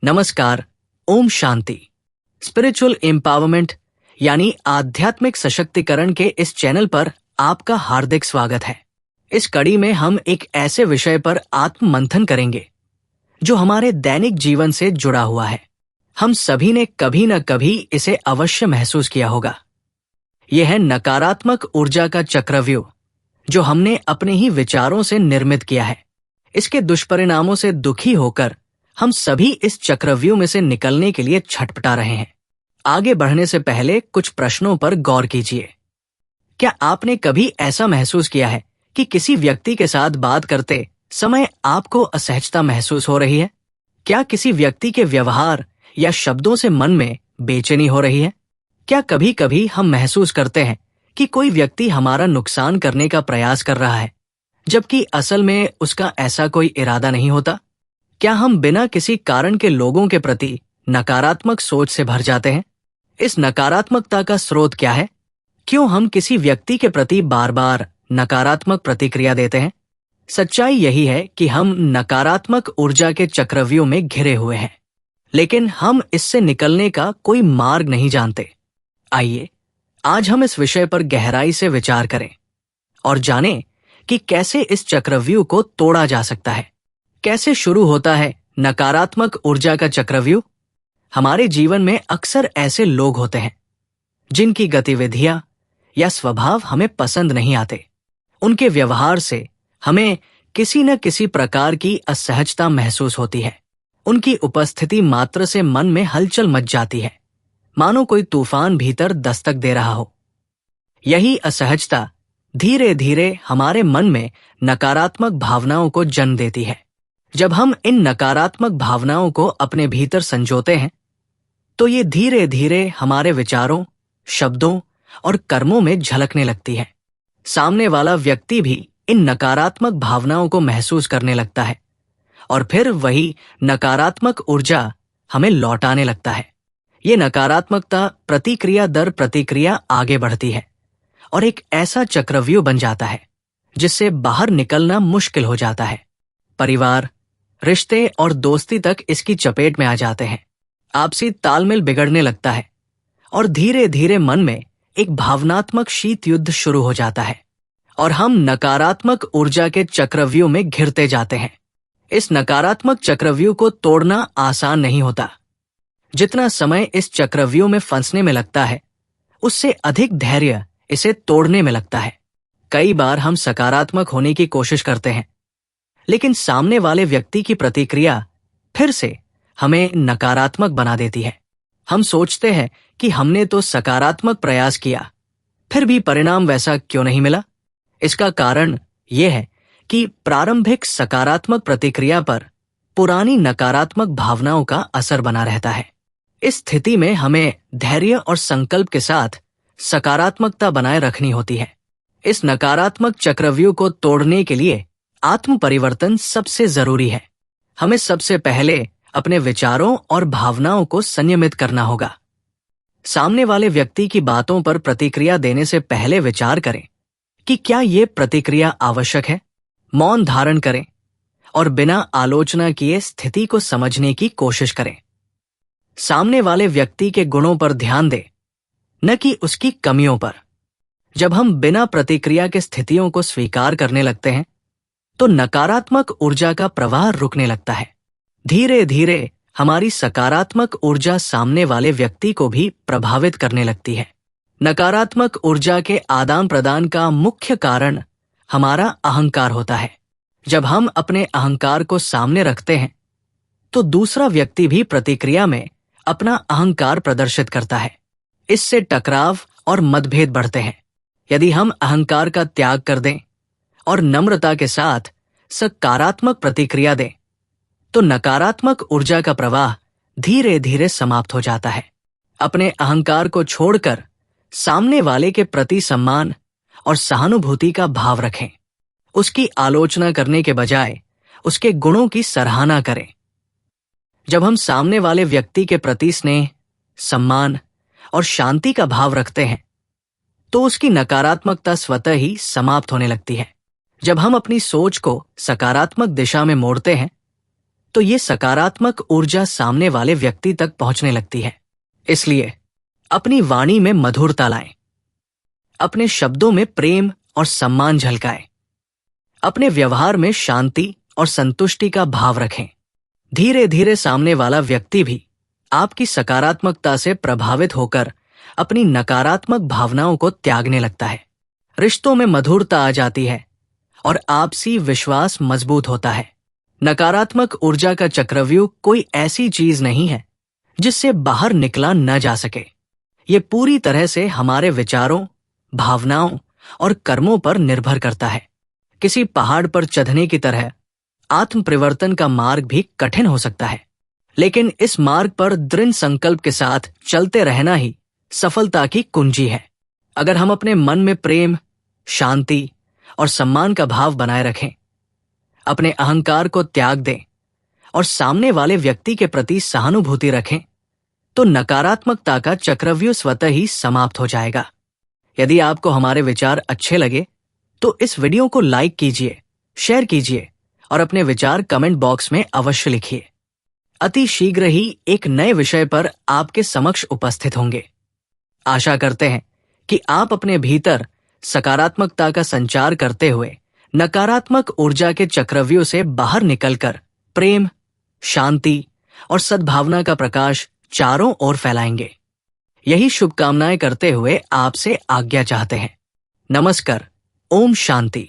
नमस्कार। Om Shanti. Spiritual empowerment यानी आध्यात्मिक सशक्तिकरण के इस चैनल पर आपका हार्दिक स्वागत है। इस कड़ी में हम एक ऐसे विषय पर आत्म मंथन करेंगे जो हमारे दैनिक जीवन से जुड़ा हुआ है। हम सभी ने कभी न कभी इसे अवश्य महसूस किया होगा। यह है नकारात्मक ऊर्जा का चक्रव्यूह जो हमने अपने ही विचारों से निर्मित किया है। इसके दुष्परिणामों से दुखी होकर हम सभी इस चक्रव्यूह में से निकलने के लिए छटपटा रहे हैं। आगे बढ़ने से पहले कुछ प्रश्नों पर गौर कीजिए। क्या आपने कभी ऐसा महसूस किया है कि किसी व्यक्ति के साथ बात करते समय आपको असहजता महसूस हो रही है? क्या किसी व्यक्ति के व्यवहार या शब्दों से मन में बेचैनी हो रही है? क्या कभी कभी हम महसूस करते हैं कि कोई व्यक्ति हमारा नुकसान करने का प्रयास कर रहा है, जबकि असल में उसका ऐसा कोई इरादा नहीं होता? क्या हम बिना किसी कारण के लोगों के प्रति नकारात्मक सोच से भर जाते हैं? इस नकारात्मकता का स्रोत क्या है? क्यों हम किसी व्यक्ति के प्रति बार बार नकारात्मक प्रतिक्रिया देते हैं? सच्चाई यही है कि हम नकारात्मक ऊर्जा के चक्रव्यूह में घिरे हुए हैं, लेकिन हम इससे निकलने का कोई मार्ग नहीं जानते। आइए आज हम इस विषय पर गहराई से विचार करें और जानें कि कैसे इस चक्रव्यूह को तोड़ा जा सकता है। कैसे शुरू होता है नकारात्मक ऊर्जा का चक्रव्यूह? हमारे जीवन में अक्सर ऐसे लोग होते हैं जिनकी गतिविधियां या स्वभाव हमें पसंद नहीं आते। उनके व्यवहार से हमें किसी न किसी प्रकार की असहजता महसूस होती है। उनकी उपस्थिति मात्र से मन में हलचल मच जाती है, मानो कोई तूफान भीतर दस्तक दे रहा हो। यही असहजता धीरे धीरे हमारे मन में नकारात्मक भावनाओं को जन्म देती है। जब हम इन नकारात्मक भावनाओं को अपने भीतर संजोते हैं, तो ये धीरे धीरे हमारे विचारों, शब्दों और कर्मों में झलकने लगती है। सामने वाला व्यक्ति भी इन नकारात्मक भावनाओं को महसूस करने लगता है और फिर वही नकारात्मक ऊर्जा हमें लौटाने लगता है। ये नकारात्मकता प्रतिक्रिया दर प्रतिक्रिया आगे बढ़ती है और एक ऐसा चक्रव्यूह बन जाता है जिससे बाहर निकलना मुश्किल हो जाता है। परिवार, रिश्ते और दोस्ती तक इसकी चपेट में आ जाते हैं। आपसी तालमेल बिगड़ने लगता है और धीरे धीरे मन में एक भावनात्मक शीत युद्ध शुरू हो जाता है और हम नकारात्मक ऊर्जा के चक्रव्यूह में घिरते जाते हैं। इस नकारात्मक चक्रव्यूह को तोड़ना आसान नहीं होता। जितना समय इस चक्रव्यूह में फंसने में लगता है, उससे अधिक धैर्य इसे तोड़ने में लगता है। कई बार हम सकारात्मक होने की कोशिश करते हैं, लेकिन सामने वाले व्यक्ति की प्रतिक्रिया फिर से हमें नकारात्मक बना देती है। हम सोचते हैं कि हमने तो सकारात्मक प्रयास किया, फिर भी परिणाम वैसा क्यों नहीं मिला? इसका कारण यह है कि प्रारंभिक सकारात्मक प्रतिक्रिया पर पुरानी नकारात्मक भावनाओं का असर बना रहता है। इस स्थिति में हमें धैर्य और संकल्प के साथ सकारात्मकता बनाए रखनी होती है। इस नकारात्मक चक्रव्यूह को तोड़ने के लिए आत्म परिवर्तन सबसे जरूरी है। हमें सबसे पहले अपने विचारों और भावनाओं को संयमित करना होगा। सामने वाले व्यक्ति की बातों पर प्रतिक्रिया देने से पहले विचार करें कि क्या ये प्रतिक्रिया आवश्यक है। मौन धारण करें और बिना आलोचना किए स्थिति को समझने की कोशिश करें। सामने वाले व्यक्ति के गुणों पर ध्यान दें, न कि उसकी कमियों पर। जब हम बिना प्रतिक्रिया के स्थितियों को स्वीकार करने लगते हैं, तो नकारात्मक ऊर्जा का प्रवाह रुकने लगता है। धीरे धीरे हमारी सकारात्मक ऊर्जा सामने वाले व्यक्ति को भी प्रभावित करने लगती है। नकारात्मक ऊर्जा के आदान प्रदान का मुख्य कारण हमारा अहंकार होता है। जब हम अपने अहंकार को सामने रखते हैं, तो दूसरा व्यक्ति भी प्रतिक्रिया में अपना अहंकार प्रदर्शित करता है। इससे टकराव और मतभेद बढ़ते हैं। यदि हम अहंकार का त्याग कर दें और नम्रता के साथ सकारात्मक प्रतिक्रिया दें, तो नकारात्मक ऊर्जा का प्रवाह धीरे धीरे समाप्त हो जाता है। अपने अहंकार को छोड़कर सामने वाले के प्रति सम्मान और सहानुभूति का भाव रखें। उसकी आलोचना करने के बजाय उसके गुणों की सराहना करें। जब हम सामने वाले व्यक्ति के प्रति स्नेह, सम्मान और शांति का भाव रखते हैं, तो उसकी नकारात्मकता स्वतः ही समाप्त होने लगती है। जब हम अपनी सोच को सकारात्मक दिशा में मोड़ते हैं, तो ये सकारात्मक ऊर्जा सामने वाले व्यक्ति तक पहुंचने लगती है। इसलिए अपनी वाणी में मधुरता लाएं, अपने शब्दों में प्रेम और सम्मान झलकाएं, अपने व्यवहार में शांति और संतुष्टि का भाव रखें। धीरे धीरे सामने वाला व्यक्ति भी आपकी सकारात्मकता से प्रभावित होकर अपनी नकारात्मक भावनाओं को त्यागने लगता है। रिश्तों में मधुरता आ जाती है और आपसी विश्वास मजबूत होता है। नकारात्मक ऊर्जा का चक्रव्यूह कोई ऐसी चीज नहीं है जिससे बाहर निकला न जा सके। ये पूरी तरह से हमारे विचारों, भावनाओं और कर्मों पर निर्भर करता है। किसी पहाड़ पर चढ़ने की तरह आत्म परिवर्तन का मार्ग भी कठिन हो सकता है, लेकिन इस मार्ग पर दृढ़ संकल्प के साथ चलते रहना ही सफलता की कुंजी है। अगर हम अपने मन में प्रेम, शांति और सम्मान का भाव बनाए रखें, अपने अहंकार को त्याग दें और सामने वाले व्यक्ति के प्रति सहानुभूति रखें, तो नकारात्मकता का चक्रव्यूह स्वतः ही समाप्त हो जाएगा। यदि आपको हमारे विचार अच्छे लगे तो इस वीडियो को लाइक कीजिए, शेयर कीजिए और अपने विचार कमेंट बॉक्स में अवश्य लिखिए। अति शीघ्र ही एक नए विषय पर आपके समक्ष उपस्थित होंगे। आशा करते हैं कि आप अपने भीतर सकारात्मकता का संचार करते हुए नकारात्मक ऊर्जा के चक्रव्यूह से बाहर निकलकर प्रेम, शांति और सद्भावना का प्रकाश चारों ओर फैलाएंगे। यही शुभकामनाएं करते हुए आपसे आज्ञा चाहते हैं। नमस्कार। ओम शांति।